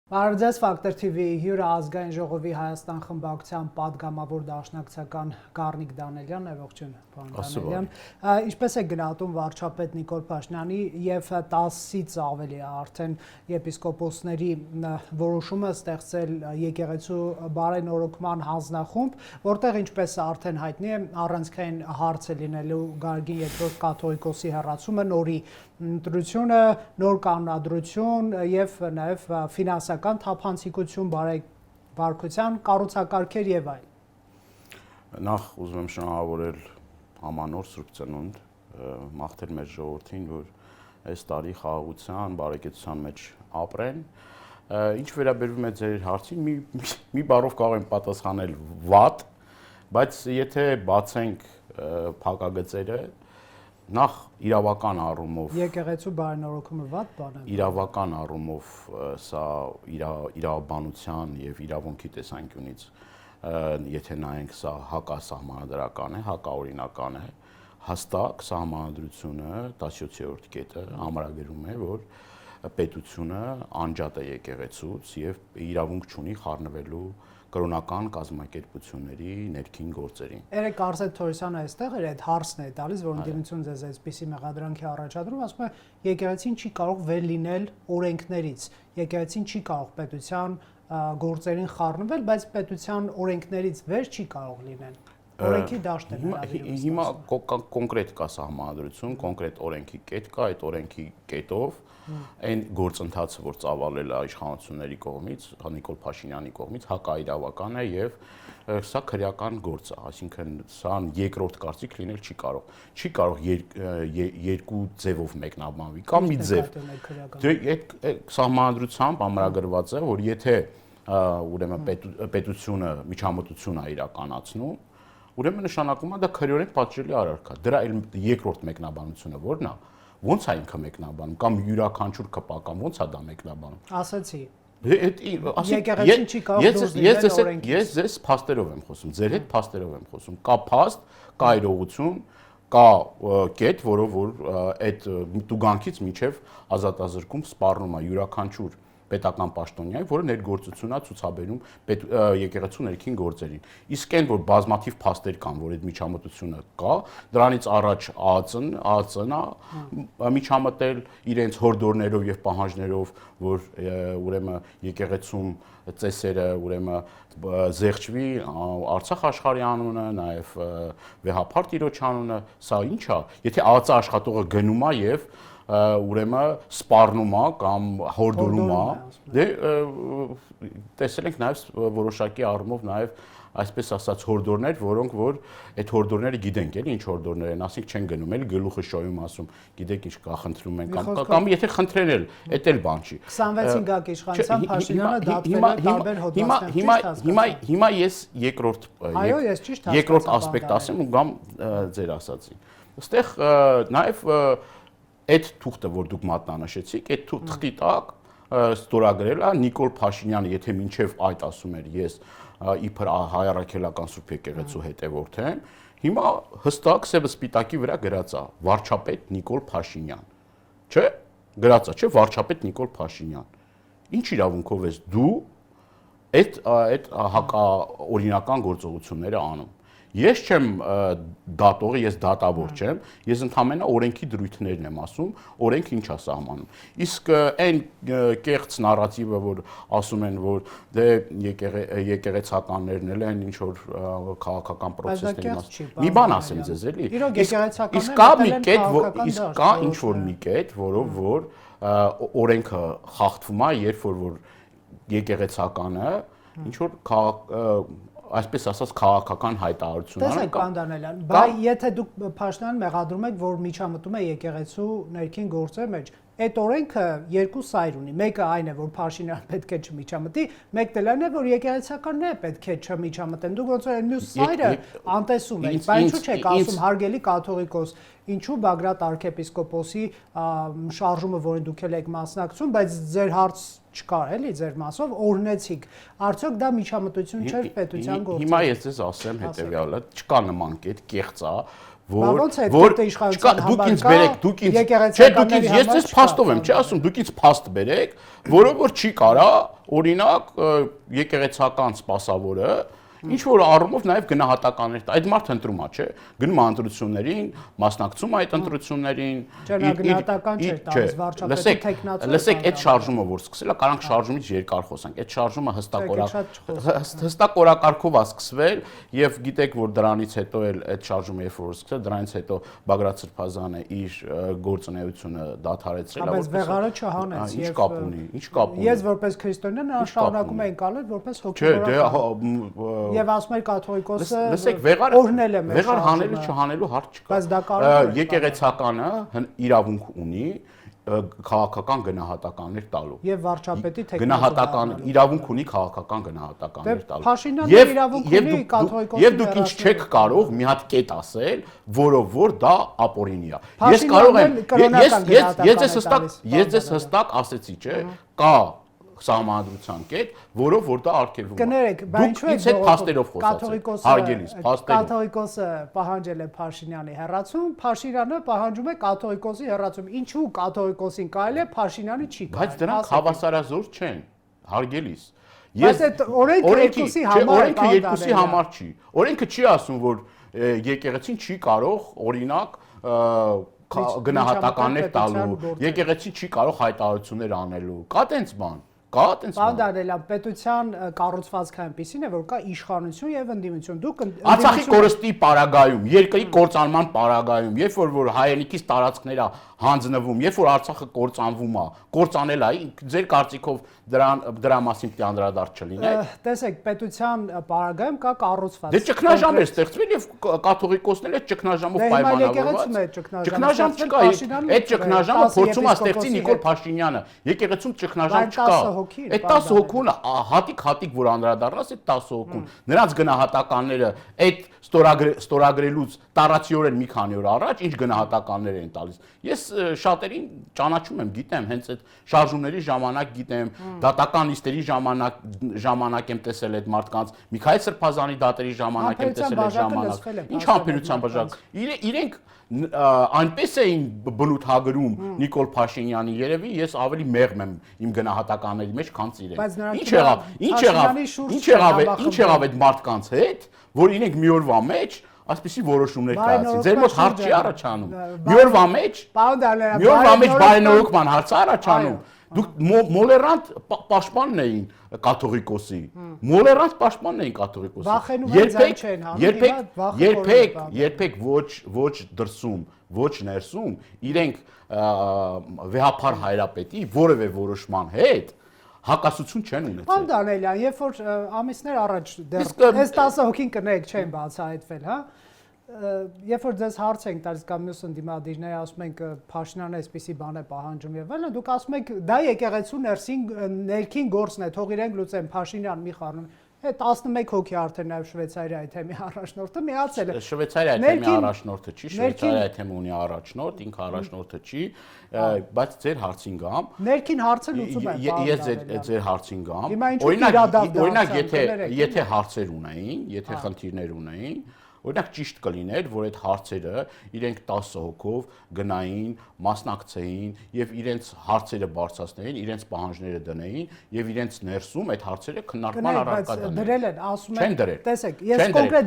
Բարոյձեզ Ֆակտոր TV հյուրը ազգային ժողովի Հայաստան խմբակցության պատգամավոր դաշնակցական Գառնիկ Դանելյանն է, ողջույն պարոն Դանելյան։ Ինչպես է գնահատում վարչապետ Նիկոլ Փաշինյանի եւ 10-ից ավելի արդեն եպիսկոպոսների որոշումը ստեղծել եկեղեցու բարենորոգման հանձնախումբ, որտեղ ինչպես արդեն հայտնի է, առանցքային հարց է լինելու Գարգին II կաթողիկոսի հեռացումը, նորի ընտրությունը, նոր կանոնադրություն եւ նաեւ ֆինանսական թափանցիկություն, բարեկարգության կառուցակարգեր եւ այլն։ Նախ ուզում եմ շնորհավորել ամանոր Սուրբ Ծնունդ, մաղթել մեր ժողովրդին, որ այս տարի խաղաղության, բարեկեցության մեջ ապրեն։ Ինչ վերաբերում է ձեր հարցին, մի բառով կարող եմ պատասխանել վատ, բայց եթե բացենք փակագծերը, նախ իրավական առումով եկեղեցու բարենորոգումը վատ բան է։ Իրավական առումով սա իրավաբանության եւ իրավունքի տեսանկյունից եթե նայենք սա հակասահմանադրական է, հակաօրինական է, հստակ սահմանադրությունը 17-րդ կետը ամրագրում է, որ պետությունը անջատ է եկեղեցուց եւ իրավունք չունի խառնվելու կրոնական կազմակերպությունների ներքին գործերին։ Երեք Արսեն Թորոսյանը այստեղ էր, այդ հարցն է տալիս, որ ընդդիմություն ձեզ այսպիսի մեղադրանքի առաջադրում, ասում է, եկեղեցին չի կարող վեր լինել օրենքներից, եկեղեցին չի կարող պետության գործերին խառնվել, բայց պետության օրենքներից վեր չի կարող լինել։ Օրենքի դաշտ է հրավիրում։ Հիմա կոնկրետ կա սահմանադրություն, կոնկրետ օրենքի կետ կա, այդ օրենքի կետով այն գործընթացը, որ ծավալել է իշխանությունների կողմից, Նիկոլ Փաշինյանի կողմից, հակաիրավական է եւ սա քրեական գործ է, այսինքն սա երկրորդ կարծիք լինել չի կարող։ Չի կարող երկու ձևով մեկնաբանվի, կամ մի ձև։ Դե այդ սահմանադրությամբ ամրագրված է, որ եթե ուրեմն պետությունը միջամտություն է իրականացնում, ուրեմն նշանակում է դա քրեորեն պատժելի առարկա։ Դրա երկրորդ մեկնաբանությունը ո՞րն է։ Ոնց է ինքը մեկնաբանում կամ յուրաքանչյուր կպական ոնց է դա մեկնաբանում։ Ասացի։ Եկեղեցին չի կարող դուրս լինել օրենքից։ Ես ձեզ փաստերով եմ խոսում, ձեր հետ փաստերով եմ խոսում։ Կա փաստ, կա իրողություն, կա կետ, որով որ այդ տուգանքից միջև ազատազրկում սպառնում է յուրաքանչյուր պետական պաշտոնյայի, որը ներգործությունն է ցուցաբերում եկեղեցու ներքին գործերին։ Իսկ այն որ բազմաթիվ փաստեր կան, որ այդ միջամտությունը կա, դրանից առաջ ԱԱԾ-ն է միջամտել իրենց հորդորներով եւ պահանջներով, որ ուրեմն եկեղեցում ծեսերը ուրեմն զեղչվի Արցախ աշխարհի անունը, նաեւ վեհափար տիրոջ անունը, սա ի՞նչ է։ Եթե ԱԱԾ աշխատողը գնում է եւ ուրեմն սպառնում է կամ հորդորում է, դե տեսել ենք նաև որոշակի առումով նաև այսպես ասած հորդորներ, որոնք որ այդ հորդորները գիտենք էլի ինչ հորդորներ են, ասենք չեն գնում էլի գլուխը շոյում ասում, գիտեք ինչ կա խնդրում են կամ եթե խնդրեն էլ, էդ էլ բան չի։ 26 գակ իշխանության Փաշինյանը դատվել է տարբեր հոդվածներ։ Հիմա ես երկրորդ ասպեկտ ասեմ ու գամ ձեր ասածին։ Այստեղ նաև այդ թուղթը, որ դուք մատնանշեցիք, այդ թուղթի տակ ստորագրել է Նիկոլ Փաշինյանը, եթե մինչև այդ ասում էր ես իբր հայ առաքելական Սուրբ եկեղեցու հետևորդ եմ, հիմա հստակ սևը սպիտակի վրա գրած է վարչապետ Նիկոլ Փաշինյան։ Չէ՞, գրած է, չէ՞, վարչապետ Նիկոլ Փաշինյան։ Ինչ իրավունքով ես դու այդ հակաօրինական գործողությունները անում։ Ես չեմ դատողը, ես դատավոր չեմ, ես ընդհանրապես օրենքի դրույթներն եմ ասում, օրենք ինչ է սահմանում։ Իսկ այն կեղծ նարատիվը, որ ասում են, որ դե եկեղեցականներն են ինչ որ քաղաքական process-ների մաս։ Մի բան ասեմ ձեզ էլի։ Իսկ կա մի կետ, իսկ կա ինչ որ մի կետ, որով որ օրենքը խախտվում է, երբ որ եկեղեցականը ինչ որ այսպես ասած քաղաքական հայտարարություն անում։ Տեսեք, պարոն Դանելյան, բայց եթե դուք Փաշինյանին մեղադրում եք, որ միջամտում է եկեղեցու ներքին գործերի մեջ, այդ օրենքը երկու սայր ունի։ Մեկը այն է, որ Փաշինյանը պետք է չմիջամտի, մեկն էլ այն է, որ եկեղեցականները պետք է չմիջամտեն։ Դուք ոնց որ մյուս սայրը անտեսում եք, բայց ինչու՞ չեք ասում հարգելի կաթողիկոս, ինչու Բագրատ arczepiskopos-ի շարժումը, որին դուք եք մասնակցում, բայց ձեր հարց չկար էլի ձեր մասով օրհնեցիք։ Արդյոք դա միջամտություն չէր պետության գործում։ Հիմա ես ձեզ ասեմ հետեւյալը, չկա նման կետ, կեղծ է, դուք ինձ բերեք, դուք ինձ, չէ, դուք ինձ, ես ձեզ փաստով եմ, չի ասում, դուք ինձ փաստ բերեք, որը որ չի կարա, օրինակ, եկեղեցական սպասավորը ինչ որ առումով նաև գնահատականներ տա։ Այդ մարդը ընտրում է, չէ՞։ Գնում է ընտրություններին, մասնակցում է այդ ընտրություններին։ Գնահատական չէ, տալիս վարչապետի տեխնացիա։ Լսեք, այդ շարժումը որ սկսել է, կարանք շարժումից երկար խոսանք։ Այդ շարժումը հստակ օրակարգով է սկսվել եւ գիտեք, որ դրանից հետո էլ այդ շարժումը երբ որ սկսել, դրանից հետո Բագրատ Սրբազանը իր գործունեությունը դադարեցրել է, որպես վեղարը չհանեց եւ ինչ կապ ունի, ինչ կապ ունի։ Ես որպես քրիստոնյա նա շարունակում եմ կանել որպես հոգևոր Եվ ասում էր կաթողիկոսը օրհնել է մեր վեղար հանելու չհանելու հարց չկա։ Բայց դա կարող է եկեղեցականը իրավունք ունի քաղաքական գնահատականներ տալու։ Եվ վարչապետի գնահատական իրավունք ունի քաղաքական գնահատականներ տալու։ Փաշինյանը իրավունք ունի կաթողիկոսի։ Եվ դուք ինչ չեք կարող մի հատ կետ ասել, որով որ դա ապօրինի է։ Ես կարող եմ ես ձեզ հստակ ասեցի, չէ՞, կա սահմանադրության կետ, որով որ դա արգելվում է։ Կներեք, բայց ինչու է ինձ հետ փաստերով խոսացել։ Հարգելիս, փաստերով։ Կաթողիկոսը պահանջել է Փաշինյանի հեռացում, Փաշինյանը պահանջում է կաթողիկոսի հեռացում։ Ինչու կաթողիկոսին կարելի է, Փաշինյանը չի կարելի։ Բայց դրանք հավասարազոր չեն, հարգելիս։ Բայց այդ օրենքը երկուսի համար է, օրենքը երկուսի համար չի։ Օրենքը չի ասում, որ եկեղեցին չի կարող, օրինակ, գնահատականներ տալու, եկեղեցին չի կարող հայտարարություններ անելու։ Կա տենց բան։ Պարոն Դանիելյան, պետության կառուցվածքը այնպեսին է, որ կա իշխանություն եւ ընդդիմություն։ Դուք Արցախի կորստի պարագայում, երկրի կործանման պարագայում, երբ որ հայերենիքից տարածքներ է հանձնվում, երբ որ Արցախը կործանվում է, կործանել է, ձեր կարծիքով դրա մասին պիտի անդրադարձ չլինեք։ Տեսեք, պետության պարագայում կա կառուցվածք։ Դե ճգնաժամ է ստեղծվել եւ կաթողիկոսները այդ ճգնաժամով պայմանավորված։ Ճգնաժամ չկա, այդ ճգնաժամը փորձում է ստեղծի Նիկոլ Փաշինյանը։ Եկեղեցում ճգնաժամ չկա։ Այդ 10 հոգուն հատիկ որ անդրադառնաս այդ 10 հոգուն նրանց գնահատականները այդ ստորագրելուց տարածիորեն մի քանի օր առաջ ինչ գնահատականներ են տալիս։ Ես շատերին ճանաչում եմ, գիտեմ, հենց այդ շարժումների ժամանակ գիտեմ, դատական նիստերի ժամանակ եմ տեսել այդ մարդկանց, Միքայել Սրբազանի դատերի ժամանակ եմ տեսել այդ ժամանակ։ Ինչ համբերության բաժակ։ Իրենք այնպես էին բնութագրում Նիկոլ Փաշինյանի, երևի ես ավելի մեղմ եմ իմ գնահատականների մեջ, քան իրենք։ Ինչ եղավ այդ մարդկանց հետ, որ իրենք մի օրվա մեջ այսպիսի որոշումներ կայացրին։ Ձեր մոտ հարց չի առաջանում։ Մի օրվա մեջ բարենորոգման հարց առաջանում։ Դուք մոլերանտ պաշտպանն էին կաթողիկոսի։ Մոլերանտ պաշտպանն էին կաթողիկոսի։ Երբեք ոչ դրսում, ոչ ներսում իրենք վեհափար հայրապետի որևէ որոշման հետ հակասություն չեն ունեցել։ Պարոն Դանիելյան, երբ որ ամիսներ առաջ դեռ այս 10 հոգին կներեք չեն բացահայտվել, հա։ Երբ որ ձեզ հարց ենք տալիս կամ մյուս ընդդիմադիրները ասում ենք Փաշինյանը այսպիսի բան է պահանջում եւ այլն, դուք ասում եք դա եկեղեցու ներքին գործն է, թող իրենք լուծեն, Փաշինյան մի խառնում։ Այդ 11 հոգի արդեն նաև Շվեյցարիայի թեմի առաջնորդը միացել է։ Շվեյցարիայի թեմի առաջնորդը չի, Շվեյցարիայի թեմը ունի առաջնորդ, ինքը առաջնորդը չի, բայց ձեր հարցին գամ։ Ներքին հարցը լուծում է։ Ես ձեր հարցին գամ։ Օրինակ, եթե հարցեր ունեին, եթե խնդիրներ ունեին, օրինակ ճիշտ կլիներ, որ այդ հարցերը իրենք 10 հոգով գնային, մասնակցեին եւ իրենց հարցերը բարձրացնեին, իրենց պահանջները դնեին եւ իրենց ներսում այդ հարցերը քննարկման առարկա դնեին։ Դրել են, ասում են, տեսեք, ես կոնկրետ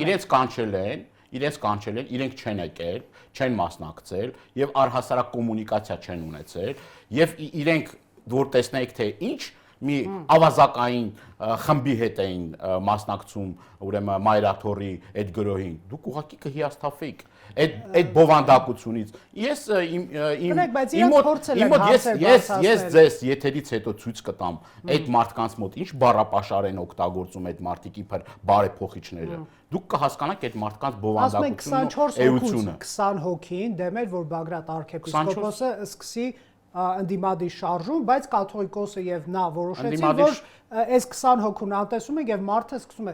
իրենց կանչել են, իրենք չեն եկել, չեն մասնակցել եւ առհասարակ կոմունիկացիա չեն ունեցել եւ իրենք որ տեսնեիք թե ինչ մի ավազակային խմբի հետ էին մասնակցում, ուրեմն Մայրաթորի այդ գրոհին։ Դուք ուղղակի կհիասթափեիք այդ բովանդակությունից։ Ես ձեզ եթերից հետո ցույց կտամ այդ մարդկանց մոտ ինչ բառապաշար են օգտագործում այդ մարդիկ իբր բարեփոխիչները։ Դուք կհասկանաք այդ մարդկանց բովանդակությունն ու էությունը։ 20 հոգին դեմ էր, որ Բագրատ arczepiskopos-ը սկսի ընդդիմադիր շարժում, բայց կաթողիկոսը եւ նա որոշեցին, որ այս 20 հոգուն անտեսում են եւ մարդը սկսում է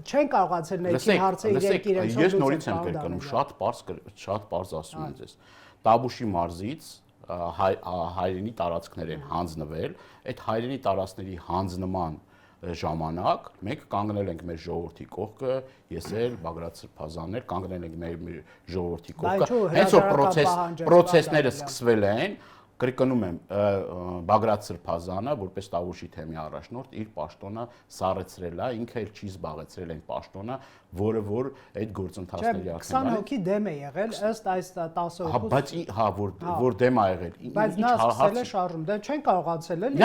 չեն կարողացել ներքին հարցը իրենք ես նորից եմ կրկնում, շատ པարզ ասում եմ ձեզ։ Տաբուշի մարզից հայրենի տարածքներ են հանձնվել, այդ հայրենի տարածքների հանձնման ժամանակ մենք կանգնել ենք մեր ժողովրդի կողքը, ես էլ Բագրատ Սրբազանն էլ կանգնել ենք մեր ժողովրդի կողքը։ Հենց որ պրոցեսները սկսվել են, կրկնում եմ, Բագրատ Սրբազանը որպես Տավուշի թեմի առաջնորդ իր պաշտոնը սառեցրել է, ինքը էլ չի զբաղեցրել այն պաշտոնը, որը որ այդ գործընթացների արդյունքում 20 հոգի դեմ է եղել ըստ այս 10 հոգուց։ Բայց որ դեմ է եղել։ Բայց նա սկսել է շարժում, դե չեն կարողացել էլի։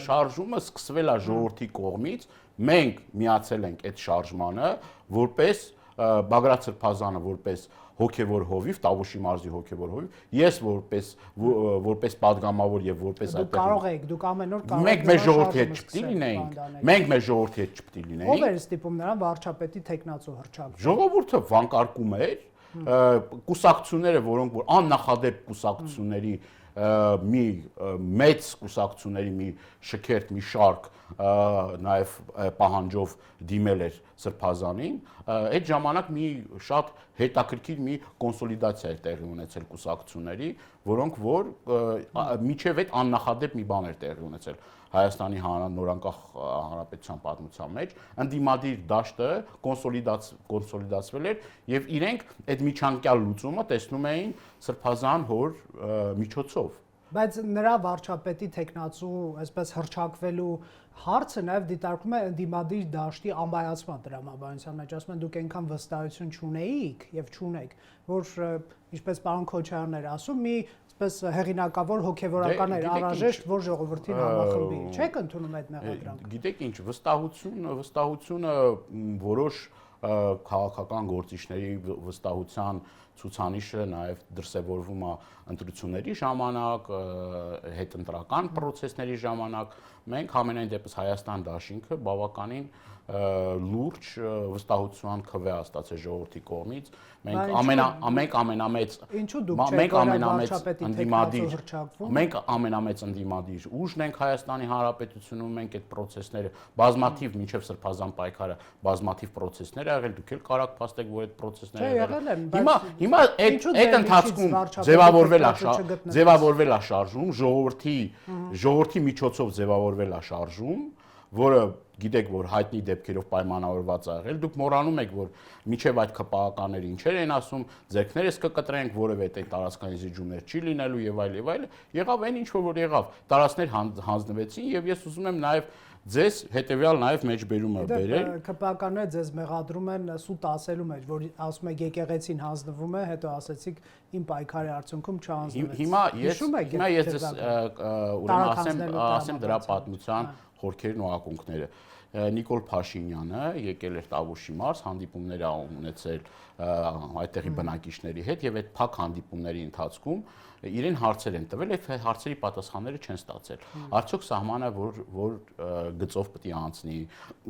Շարժումը սկսվել է ժողովրդի կողմից, մենք միացել ենք այդ շարժմանը, որպես Բագրատ Սրբազանը որպես հոգևոր հովիվ, Տավուշի մարզի հոգևոր հովիվ, ես որպես падգամավոր եւ որպես այդտեղ կարող եք, դուք ամեն օր կարող եք մեր ժողովրդի հետ չպետք լինեինք, մենք մեր ժողովրդի հետ չպետք լինեինք։ Ո՞վ էր ստիպում նրան վարչապետի տեխնացու հռչակ։ Ժողովուրդը վանկարկում էր, կուսակցությունները, որոնք որ աննախադեպ կուսակցությունների մի մեծ կուսակցությունների մի շքերթ, մի շարք նաև պահանջով դիմել էր Սրբազանին, այդ ժամանակ մի շատ հետաքրքիր մի կոնսոլիդացիա էր տեղի ունեցել կուսակցությունների, որոնք որ միջև այդ աննախադեպ մի բան էր տեղի ունեցել Հայաստանի նորանկախ հանրապետության պատմության մեջ, ընդդիմադիր դաշտը կոնսոլիդացվել էր եւ իրենք այդ միջանկյալ լուծումը տեսնում էին Սրբազան հոր միջոցով։ Բայց նրա վարչապետի տեխնացու այսպես հռչակվելու հարցը նաև դիտարկում է ընդդիմադիր դաշտի անբայացման դրամաբանության մեջ, ասում են դուք այնքան վստահություն չունեիք եւ չունեք, որ ինչպես պարոն Քոչարյանն էր ասում, մի այսպես հեղինակավոր հոգեվորական էր անհրաժեշտ, որ ժողովրդին համախմբի։ Չեք ընդունում այդ մեղադրանքը։ Գիտեք ինչ, վստահությունը որոշ քաղաքական գործիչների վստահության ցուցանիշը նաև դրսևորվում է ընտրությունների ժամանակ, հետընտրական process-ների ժամանակ, մենք համենայն դեպս Հայաստան դաշինքը բավականին լուրջ վստահության քվե ստացել ժողովրդի կողմից, մենք ամենամեծ ընդդիմադիր ուժն ենք Հայաստանի Հանրապետությունում, մենք այդ process-ները բազմաթիվ մինչև Սրբազան պայքարը բազմաթիվ process-ներ եղել, դուք էլ կարաք փաստեք, որ այդ process-ները եղել են։ Հիմա այդ ընթացքում ձևավորվել է շարժում, ժողովրդի միջոցով ձևավորվել է շարժում, որը գիտեք, որ հայտնի դեպքերով պայմանավորված է եղել, դուք մոռանում եք, որ միջև այդ ԿՊԱ-ականները ինչեր են ասում, ձեռքներս կկտրենք, որևէ տարածքային զիջումներ չի լինելու եւ այլ, եղավ այն ինչ որ եղավ, տարածքներ հանձնվեցին եւ ես ուզում եմ նաեւ ձեզ հետեւյալ նաեւ մեջբերումը բերել։ ԿՊԱ-ականները ձեզ մեղադրում են սուտ ասելու մեջ, որ ասում եք եկեղեցին հանձնվում է, հետո ասեցիք իմ պայքարի արդյունքում չհանձնվեց։ Հիմա ես ուրեմն ասեմ դրա պատմության խորքերն ու ակունքները։ Նիկոլ Փաշինյանը եկել էր Տավուշի մարզ, հանդիպումներ ա ունեցել այդտեղի բնակիչների հետ եւ այդ փակ հանդիպումների ընթացքում իրեն հարցեր են տվել, այդ հարցերի պատասխանները չեն ստացել։ Արդյոք սահմանը որ գծով պետք է անցնի,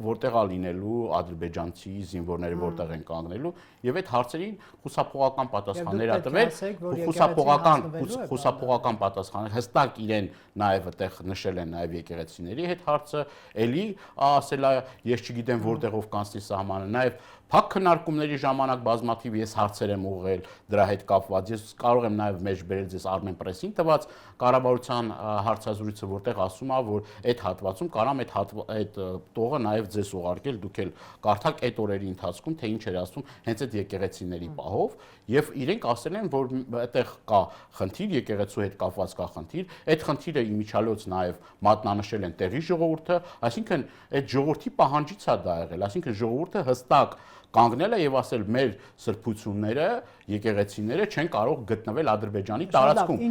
որտեղ է լինելու ադրբեջանցի զինվորները, որտեղ են կանգնելու, եւ այդ հարցերին խուսափողական պատասխաններ ա տվել, խուսափողական պատասխաններ հստակ իրեն նաեւ այդտեղ նշել են նաեւ եկեղեցիների հետ հարցը, էլի ասել է ես չգիտեմ որտեղով կանցնի սահմանը, նաեւ փակ քննարկումների ժամանակ բազմաթիվ ես հարցեր եմ ուղղել դրա հետ կապված, ես կարող եմ նաեւ մեջբերել ձեզ Armenpress-ին տված կառավարության հարցազրույցը, որտեղ ասում է, որ այդ հատվածում կարամ այդ տողը նաեւ ձեզ ուղարկել, դուք էլ կարդաք այդ օրերի ընթացքում, թե ինչ էր ասում հենց այդ եկեղեցիների պահով, եւ իրենք ասել են, որ այդտեղ կա խնդիր, եկեղեցու հետ կապված կա խնդիր, այդ խնդիրը իմիջիալոց նաեւ մատնանշել են տեղի ժողովուրդը, այսինքն այդ ժողովրդի պահանջից է դա եղել, այսինքն ժողովուրդը հստակ կանգնել է եւ ասել մեր սրբությունները, եկեղեցիները չեն կարող գտնվել Ադրբեջանի տարածքում։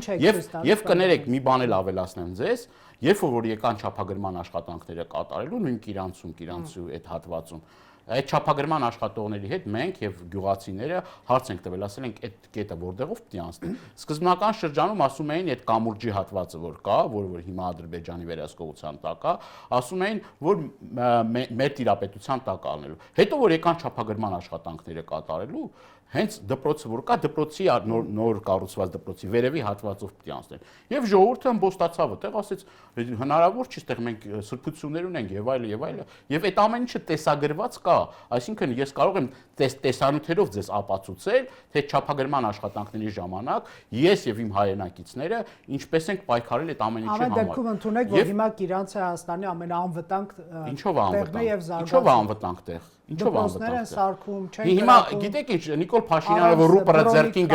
Եվ կներեք, մի բան էլ ավելացնեմ ձեզ, երբ որ եկան չափագրման աշխատանքները կատարելու նույն Կիրանցու այդ հատվածում, այդ չափագրման աշխատողների հետ մենք եւ գյուղացիները հարց ենք տվել, ասել ենք այդ կետը որտեղով պետք է անցնի։ Սկզբնական շրջանում ասում էին այդ կամուրջի հատվածը որ կա, որ հիմա Ադրբեջանի վերահսկողության տակ է, ասում էին, որ մեր տիրապետության տակ ալնելու։ Հետո որ եկան չափագրման աշխատանքները կատարելու, հենց դպրոցը որ կա, դպրոցի նոր կառուցված դպրոցի վերևի հատվածով պետք է անցնել։ Եվ ժողովուրդը ըմբոստացավ այդտեղ, ասեց հնարավոր չի, այդտեղ մենք սրբություններ ունենք եւ այլը եւ այլը։ Եվ այդ ամեն ինչը տեսագրված կա, այսինքն ես կարող եմ տեսանյութերով ձեզ ապացուցել, թե չափագրման աշխատանքների ժամանակ ես եւ իմ հայրենակիցները ինչպես ենք պայքարել այդ ամեն ինչի համար։ Ամեն դեպքում ընդունեք, որ հիմա Իրանցը Հայաստանի ամենաանվտանգ տեղն է եւ զարգացած։ Ինչով է անվտանգ տեղ։ Ինչով է անվտանգ սարքում, չեն հիմա գիտեք ինչ Նիկոլ Փաշինյանը որ ռուպը ձեռքին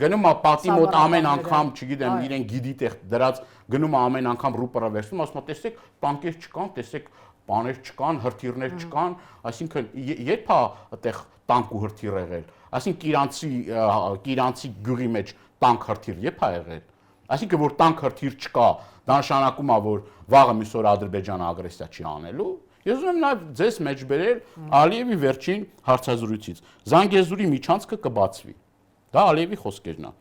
գնում է պատի մոտ ամեն անգամ, չգիտեմ, իրեն գիդի տեղ դրած գնում է ամեն անգամ ռուպը վերցնում, ասում է տեսեք, տանկեր չկան, տեսեք, բաներ չկան, հրթիռներ չկան, այսինքն երբ է այդտեղ տանկ ու հրթիռ եղել, այսինքն Իրանցի գյուղի մեջ տանկ հրթիռ երբ է եղել, այսինքն որ տանկ հրթիռ չկա, դա նշանակում է որ վաղը մյուս օր Ադրբեջանը ագրեսիա չի անելու։ Ես ուզում եմ նաև ձեզ մեջ բերել Ալիևի վերջին հարցազրույցից։ Զանգեզուրի միջանցքը կբացվի։ Դա Ալիևի խոսքերն է։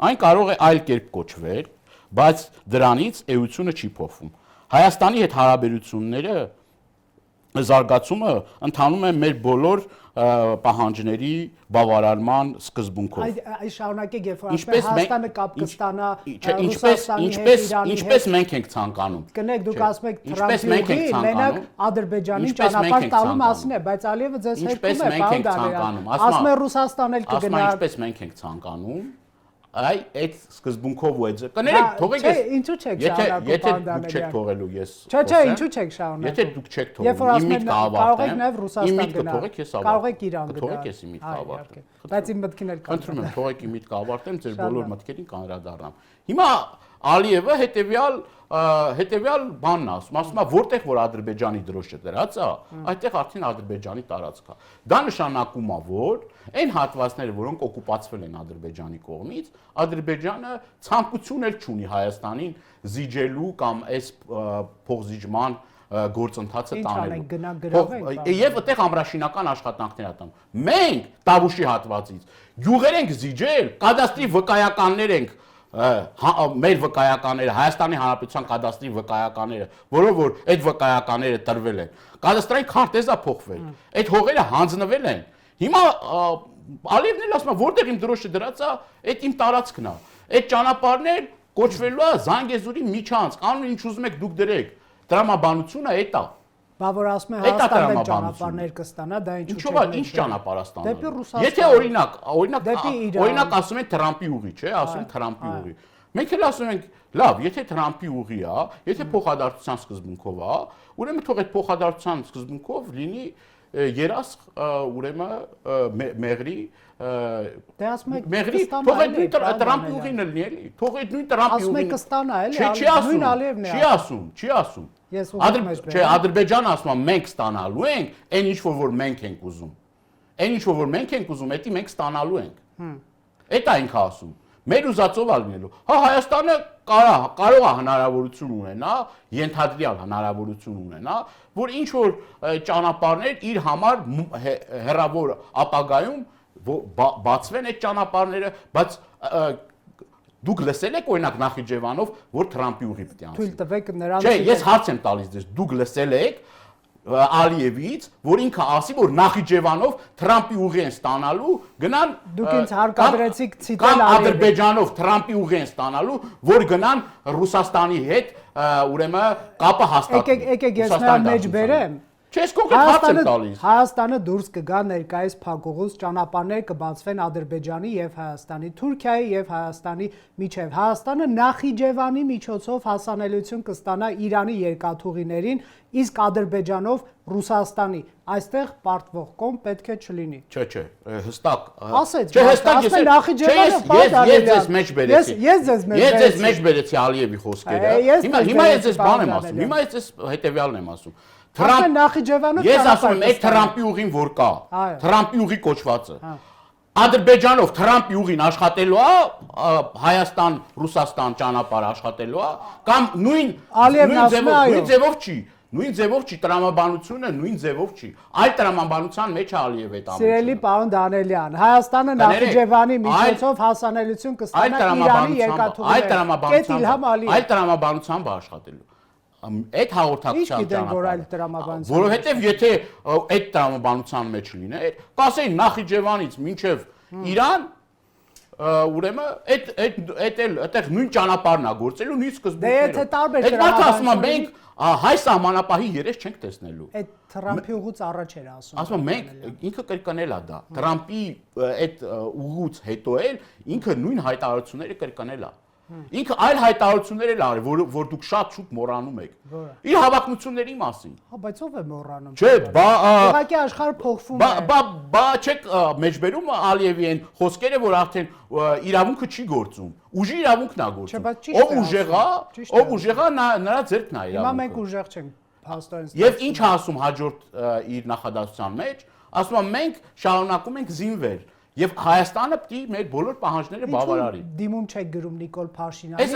Այն կարող է այլ կերպ կոչվել, բայց դրանից էությունը չի փոխվում։ Հայաստանի հետ հարաբերությունները զարգացումը ընթանում է մեր բոլոր պահանջների բավարարման սկզբունքով։ Այս շարունակեք, երբ որ ասում Հայաստանը կապ կստանա Ռուսաստանի հետ, ինչպես մենք ենք ցանկանում։ Կնեք դուք ասում եք Թրամփի մենակ Ադրբեջանի ճանապարհ տալու մասին է, բայց Ալիևը ձեզ հետքում է, պարոն Դանիելյան։ Ասում է Ռուսաստանն էլ կգնա։ Ինչպես մենք ենք ցանկանում, այդ սկզբունքով ու այդ կներեք թողեք ես ինչու չեք շարունակում եթե դուք չեք թողելու ես Չէ, ինչու չեք շարունակում եթե դուք չեք թողելու իմ միտքը ավարտեմ թողեք իմ միտքը ավարտեմ ձեր բոլոր մտքերին կանդրադառնամ հիմա Ալիևը հետեւյալ բանն ասում է որտեղ որ Ադրբեջանի դրոշը դրած է այդտեղ արդեն Ադրբեջանի տարածք է դա նշանակում է որ այն հատվածները որոնք օկուպացվել են Ադրբեջանի կողմից Ադրբեջանը ցանկություն էլ չունի Հայաստանին զիջելու կամ այս փոխզիջման գործընթացը տանելու եւ այդտեղ ամրաշինական աշխատանքներ ատան մենք Տավուշի հատվածից գյուղեր ենք զիջել կադաստրի վկայականներ ենք մեր վկայականները Հայաստանի Հանրապետության կադաստրի վկայականները որով որ այդ վկայականները տրվել են կադաստրային քարտեզա փոխվել այդ հողերը հանձնվել են հիմա Ալիևն էլ ասում է որտեղ իմ դրոշը դրած է այդ իմ տարածքն է այդ ճանապարհներ կոչվելու է Զանգեզուրի միջանցք անուն ինչ ուզում եք դուք դրեք տրամաբանությունը այդ է Բա որ ասում է Հայաստանը ճանապարհներ կստանա, դա ինչու՞ չէ։ Ինչ ճանապարհ ստանա։ Դեպի Ռուսաստան։ Եթե օրինակ ասում են Թրամփի ուղի, չէ, ասում են Թրամփի ուղի։ Մենք էլ ասում ենք, լավ, եթե Թրամփի ուղի է, եթե փոխադարձության սկզբունքով է, ուրեմն թող այդ փոխադարձության սկզբունքով լինի երաս ուրեմն մեղրի Դե ասում եք մեղրի թող այդ նույն Թրամփի ուղին լինի էլի թող այդ նույն Թրամփի ուղին ասում եք կստանա էլի նույն Ալիևն է չի ասում Չէ, Ադրբեջանը ասում է մենք ստանալու ենք, այն ինչ որ մենք ենք ուզում։ Այն ինչ որ մենք ենք ուզում, դա մենք ստանալու ենք։ Դա ինքը ասում։ Մեր ուզածով է լինելու։ Հա Հայաստանը կարող է հնարավորություն ունենա, ենթադրյալ հնարավորություն ունենա, որ ինչ որ ճանապարհներ իր համար հեռավոր ապագայում բացվեն այդ ճանապարհները, բայց Դուք լսել եք օրինակ Նախիջևանով, որ Թրամփի ուղի պետք է անցնի։ Թույլ տվեք նրանց։ Չէ, ես հարց եմ տալիս ձեզ, դուք լսել եք Ալիևից, որ ինքը ասի, որ Նախիջևանով Թրամփի ուղի են ստանալու, գնան Դուք ինձ հարկադրեցիք ցիտել Ադրբեջանով Թրամփի ուղի են ստանալու, որ գնան Ռուսաստանի հետ ուրեմն կապը հաստատեն։ Եկեք ես նրան մեջ բերեմ։ Չես կոնկրետ հարց եմ տալիս։ Հայաստանը դուրս կգա ներկայիս փակուղուց ճանապարհներ կբացվեն Ադրբեջանի եւ Հայաստանի, Թուրքիայի եւ Հայաստանի միջև։ Հայաստանը Նախիջևանի միջոցով հասանելիություն կստանա Իրանի երկաթուղիներին, իսկ Ադրբեջանով Ռուսաստանի։ Այստեղ պարտվող կողմ պետք է չլինի։ Չէ, հստակ։ Ասեց, չէ, հստակ Նախիջևանը պարտադիր։ Ես ձեզ մեջ բերեցի։ Ես ձեզ մեջ բերեցի Ալիևի խոսքերը։ Հիմա ես ձեզ բան եմ ասում։ Հիմա ես ձեզ հետեւյալն եմ ասում։ Ես ասում եմ, այդ Թրամփի ուղին որ կա, Թրամփի ուղի կոչվածը։ Ադրբեջանով Թրամփի ուղին աշխատելու է, Հայաստան-Ռուսաստան ճանապարհը աշխատելու է, կամ նույն ձևով չի, նույն ձևով չի տրամաբանությունը, նույն ձևով չի։ Այլ տրամաբանության մեջ է Ալիև այդ ամենը։ Սիրելի պարոն Դանիելյան, Հայաստանը Նախիջևանի միջոցով հասանելիություն կստանա Իրանի երկաթուղիներին։ Այլ տրամաբանությամբ է աշխատելու։ Այդ հաղորդակցության ճանապարհը։ Որովհետև եթե այդ տրամաբանության մեջ լիներ, կասեին Նախիջևանից մինչև Իրան ուրեմն այդտեղ նույն ճանապարհն է գործելու նույն սկզբունքները։ Դե եթե տարբեր այդ մարդը ասում է մենք հայ սահմանապահի երես չենք տեսնելու։ Այդ Թրամփի ուղուց առաջ էր ասում։ Ասում եմ մենք ինքը կրկնել է դա։ Թրամփի այդ ուղուց հետո էլ ինքը նույն հայտարարությունները կրկնել է։ Ինքը այլ հայտարարություններ էլ արել, որ դուք շատ շուտ մոռանում եք։ Իր հավակնությունների մասին։ Հա, բայց ով է մոռանում։ Չէ, ուղղակի աշխարհը փոխվում է։ Բա չեք մեջբերում Ալիևի այն խոսքերը, որ արդեն իրավունքը չի գործում։ Ուժի իրավունքն է գործում։ Ով ուժեղ է, նրա ձեռքն է իրավունքը։ Հիմա մենք ուժեղ չենք, փաստորեն։ Եվ ինչ է ասում հաջորդ իր նախադասության մեջ, ասում է մենք շարունակում ենք զինվել։ Եվ Հայաստանը պիտի մեր բոլոր պահանջները բավարարի։ Դիմում չեք գրում Նիկոլ Փաշինյանին։ Այս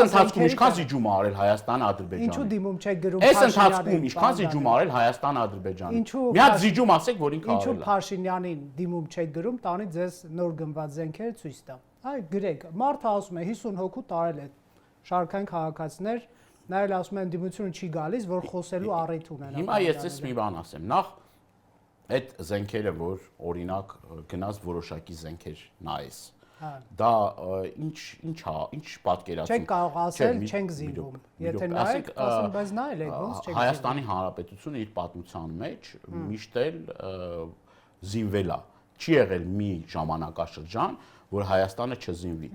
ընթացքում ինչքան զիջում ա արել Հայաստանը Ադրբեջանը։ Ինչու դիմում չեք գրում Փաշինյանին։ Այս ընթացքում ինչքան զիջում ա արել Հայաստանը Ադրբեջանը։ Մի հատ զիջում ասեք, որ ինքը արել է։ Ինչու Փաշինյանին դիմում չեք գրում, տանի ձեզ նոր գնված զենքերը ցույց տա։ Այ գրեք, մարդը ասում է 50 հոգու տարել է շարքային քաղաքացիներ, նա էլ ասում է ընդդիմությունը չի գալիս, որ խոսելու առիթ ունենա։ Հիմա ես մի բան ասեմ, նախ այդ զենքերը, որ օրինակ գնաց որոշակի զենքեր նայես, դա ինչ պատկերացում։ Չենք կարող ասել, չենք զինվում։ Եթե նայեք, ասեմ, բայց նայել եք, ոնց չեք զինվում։ Հայաստանի Հանրապետությունը իր պատմության մեջ միշտ էլ զինվել է։ Չի եղել մի ժամանակաշրջան, որ Հայաստանը չզինվի։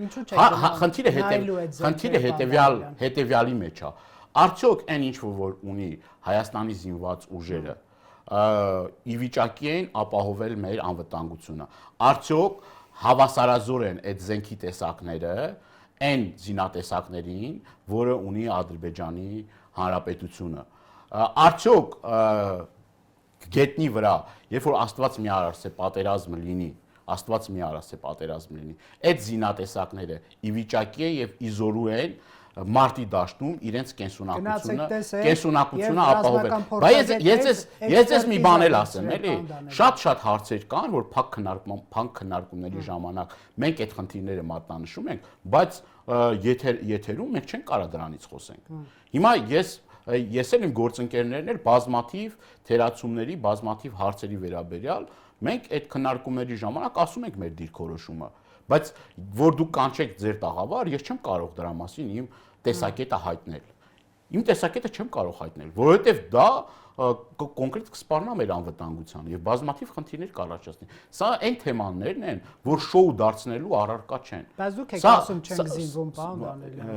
Խնդիրը հետևյալի մեջ է։ Արդյոք այն ինչ որ ունի Հայաստանի զինված ուժերը ի վիճակի են ապահովել մեր անվտանգությունը։ Արդյոք հավասարազոր են այդ զենքի տեսակները այն զինատեսակներին, որը ունի Ադրբեջանի Հանրապետությունը։ Արդյոք գետնի վրա, երբ որ Աստված մի արարսե պատերազմը լինի, այդ զինատեսակները ի վիճակի են եւ իզորու են մարտի դաշտում իրենց կենսունակությունը ապահովել։ Բայց ես մի բան էլ ասեմ, էլի, շատ հարցեր կան, որ փակ քննարկումների ժամանակ մենք այդ խնդիրները մատնանշում ենք, բայց եթերում մենք չենք կարող դրանից խոսենք։ Հիմա ես էլ իմ գործընկերներն էլ բազմաթիվ թերացումների, բազմաթիվ հարցերի վերաբերյալ մենք այդ քննարկումների ժամանակ ասում ենք մեր դիրքորոշումը, բայց որ դուք կանչեք ձեր տաղավար, ես չեմ կարող դրա մասին իմ տեսակետը հայտնել։ Իմ տեսակետը չեմ կարող հայտնել, որովհետև դա կոնկրետ կսպառնա մեր անվտանգությանը եւ բազմաթիվ խնդիրներ կառաջացնի։ Սա այն թեմաներն են, որ շոու դարձնելու առարկա չեն։ Բայց դուք եք ասում չենք զինվում, պարոն Դանիելյան։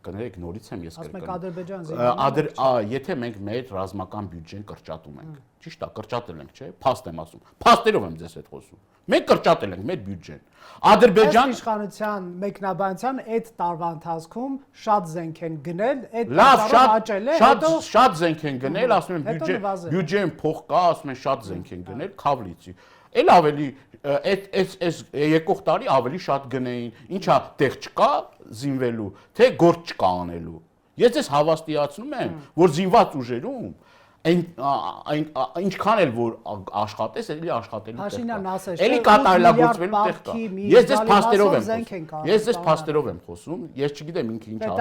Կներեք, նորից եմ ես կրկնում։ Ասում եք Ադրբեջան զինվում։ Եթե մենք մեր ռազմական բյուջեն կրճատում ենք, ճիշտ է, կրճատել ենք, չէ՞, փաստ եմ ասում։ Փաստերով եմ ձեզ հետ խոսում։ Մենք կրճատել ենք մեր բյուջեն։ Ադրբեջան իշխանության մեկնաբանության այդ տարվա ընթացքում շատ զենք են գնել, այդ տարվա աճել է, հետո շատ զենք են գնել, ասում են բյուջեն փող կա, ասում են շատ զենք են գնել, քավլիցի։ Էլ ավելի այս եկող տարի ավելի շատ գնեին, ինչա տեղ չկա զինվելու, թե գործ չկա անելու։ Ես ձեզ հավաստիացնում եմ, որ զինված ուժերում ինչքան էլ որ աշխատես, էլի աշխատելու տեղ կա։ Էլի կատարելագործվելու տեղ կա։ Ես ձեզ փաստերով եմ խոսում, ես չգիտեմ ինքը ինչ ասում։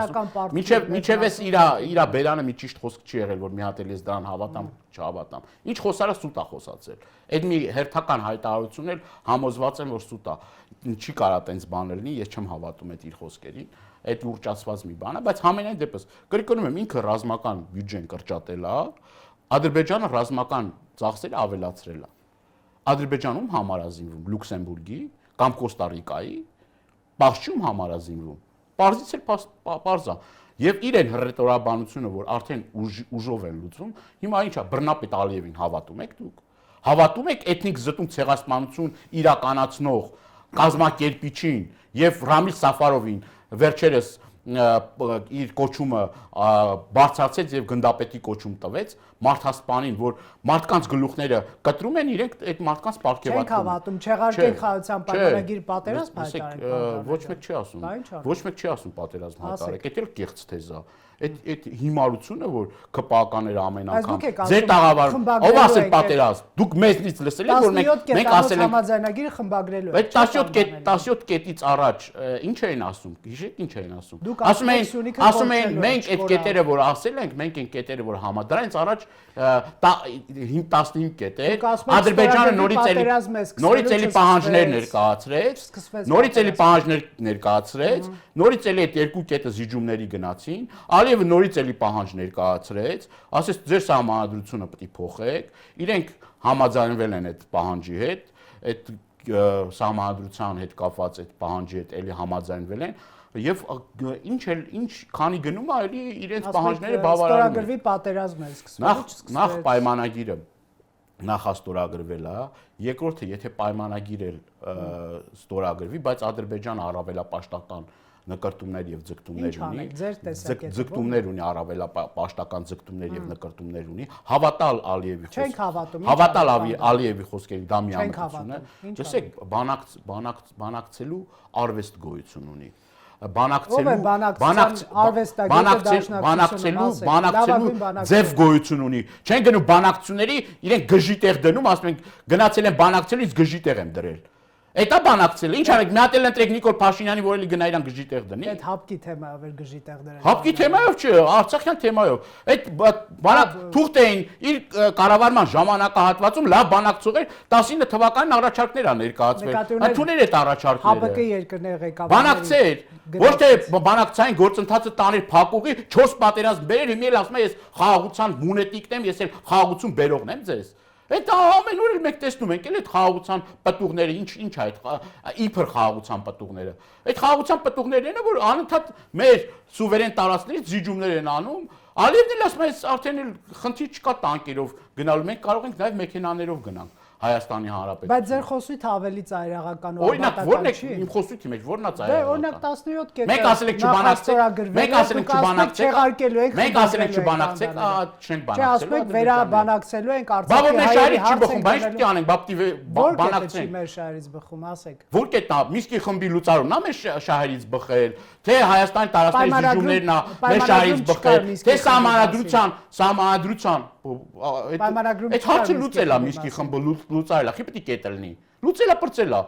Մինչև էս իրա բերանը մի ճիշտ խոսք չի եղել, որ մի հատ էլ ես դրան հավատամ, չհավատամ։ Ինչ խոսարը սուտ է խոսացել։ Այդ մի հերթական հայտարարություն էլ համոզված եմ, որ սուտ է։ Չի կարա տենց բան լինի, ես չեմ հավատում այդ իր խոսքերին։ Այդ ուռճացված մի բան է, բայց համենայն դեպս կրկնում եմ, ինքը ռազմական բյուջեն կրճատել է, Ադրբեջանը ռազմական ծախսերը ավելացրել է։ Ադրբեջանում համարազինվում Լյուքսեմբուրգի կամ Կոստարիկայի, Պարսչում համարազինվում։ Պարզից էլ պարզ է։ Եվ իրեն հռետորաբանությունը, որ արդեն ուժով են լուծում, հիմա ինչա բռնապետ Ալիևին հավատում եք դուք։ Հավատում եք էթնիկ զտում ցեղասպանություն իրականացնող կազմակերպիչին եւ Ռամիլ Սաֆարովին վերջերս իր կոչումը բարձրացեց եւ գնդապետի կոչում տվեց մարդասպանին, որ մարդկանց գլուխները կտրում են, իրենք այդ մարդկանց պարգևատրում։ Չենք հավատում, չեղարկենք խաղացան պայմանագիր պատերազմ հայտարարեք։ Ոչ մեկ չի ասում։ Ոչ մեկ չի ասում պատերազմ հայտարարեք, դա էլ կեղծ թեզ է։ այդ հիմարությունը, որ ԿՊԱ-ականները ամեն անգամ ձեր տաղավար, ով ասել պատերազմ, դուք մեզնից լսել եք, որ մենք ասել ենք համաձայնագիրը խմբագրելու է։ 17 կետից առաջ ինչ էին ասում, հիշեք ինչ էին ասում։ Ասում էին մենք այդ կետերը, որ ասել ենք, մենք այն կետերը, որ դրանից առաջ 15 կետ է, Ադրբեջանը նորից էլի պահանջներ ներկայացրեց, նորից էլի այդ երկու կետը զիջումների գնացին, Ալիևը նորից էլի պահանջ ներկայացրեց, ասեց ձեր սահմանադրությունը պետք է փոխեք, իրենք համաձայնվել են այդ պահանջի հետ, այդ սահմանադրության հետ կապված այդ պահանջի հետ էլի համաձայնվել են եւ ինչ քանի գնում է էլի իրենց պահանջները բավարարում են։ Ստորագրվի պատերազմ է սկսվել։ Նախ պայմանագիրը նախաստորագրվել է, երկրորդը եթե պայմանագիր էլ ստորագրվի, բայց Ադրբեջանը առավելապաշտական նկարտումներ եւ ձգտումներ ունի։ Ձգտումներ ունի առավելապաշտական ձգտումներ եւ նկարտումներ ունի։ Հավատալ Ալիևի խոսքերին։ Չենք հավատում։ Հավատալ Ալիևի խոսքերին դա միամտություն է։ Տեսեք, բանակցելու արվեստ գոյություն ունի։ Բանակցելու ձև գոյություն ունի։ Չեն գնում բանակցությունների, իրենք գժի տեղ դնում, ասում են գնացել են բանակցելից գժի տեղ եմ դրել։ Էտա բանակցել, ինչ արեք, մի հատ էլ ընտրեք Նիկոլ Փաշինյանի, որ էլի գնա իրան գժի տեղ դնի։ Այդ հապկի թեմայով էր գժի տեղ դրել։ Հապկի թեմայով չէ, արցախյան թեմայով։ Այդ բանակ թուղթ էին իր կառավարման ժամանակահատվածում լավ բանակցողեր 19 թվականին առաջարկներ ա ներկայացվել։ Ընդունել այդ առաջարկները։ ՀԱՊԿ երկրների ղեկավարները։ Բանակցեր, ոչ թե բանակցային գործընթացը տաներ փակուղի 4 պատերազմ բերեր, հիմա էլ ասում եմ ես խաղաղության մունետիկն եմ, ես էլ խաղաղություն բերողն եմ ձեզ։ Այդ ամեն օր էլ մենք տեսնում ենք այդ խաղաղության պտուղները, ինչ է այդ իբր խաղաղության պտուղները։ Այդ խաղաղության պտուղներն են, որ անընդհատ մեր սուվերեն տարածքներից զիջումներ են անում։ Ալիևն էլ ասում է, արդեն էլ խնդիր չկա տանկերով գնալու, մենք կարող ենք նաև մեքենաներով գնանք Հայաստանի Հանրապետություն։ Բայց ձեր խոսույթը ավելի ծայրահեղական ու օրինակ ո՞րն է իմ խոսույթի մեջ, ո՞րն է ծայրահեղական։ Օրինակ 17 կետը։ Մենք ասել ենք չբանակցեք, մենք ասել ենք չբանակցեք, մենք ասել ենք չբանակցեք, չենք բանակցելու։ Չէ, ասում եք վերաբանակցելու ենք Արցախի հայերի հարցը։ Բա որ մեր շահերից չի բխում, բայց պետք է անենք, բապտի բանակցենք։ Մեր շահերից բխում, ասեք։ Ո՞ր կետն է, Միսկի խմբի լուծարումն է մեր շահերից բխել, թե Հայաստանի տարածքների զիջումներն է մեր շահերից բխել, թե սահմանադրության այդ հարցը լուծել է Միսկի խմբը լուծարել է, խի պետք է կետը լինի։ Լուծել է, պրծել է։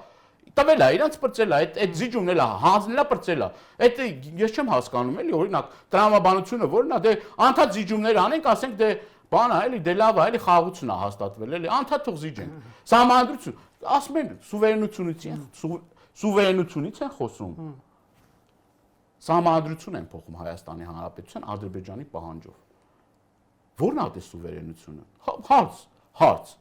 Տվել է, իրանց պրծել է, այդ զիջումն էլ է, հանձնել է, պրծել է։ Այդ ես չեմ հասկանում էլի, օրինակ, տրամաբանությունը որն է, դե անդադ զիջումներ անենք, ասենք դե բան է, էլի, դե լավ է, էլի խաղաղություն է հաստատվել, էլի, անդադ թող զիջեն։ Սահմանադրություն, ասում են, սուվերենությունից են խոսում։ Սահմանադրություն են փոխում Հայաստանի Հանրապետության Ադրբեջանի պահանջով։ Որն է այդ սուվերենությունը։ Հարց։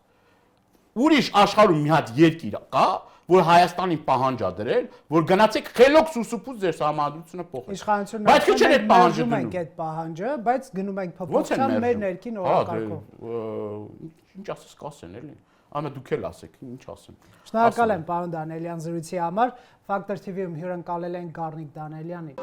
Ուրիշ աշխարհում մի հատ երկիր կա, որ Հայաստանին պահանջ ա դրել, որ գնացեք խելոք սուսուփուց ձեր սահմանադրությունը փոխեք։ Բայց քիչ են այդ պահանջը դնում։ Մենք այդ պահանջը, բայց գնում ենք փոփոխության մեր ներքին օրակարգով։ Ինչ ասես կասեն էլի։ Ամա դուք էլ ասեք, ինչ ասեմ։ Շնորհակալ եմ պարոն Դանելյան զրույցի համար։ Factor TV-ում հյուրընկալել են Գառնիկ Դանելյանին։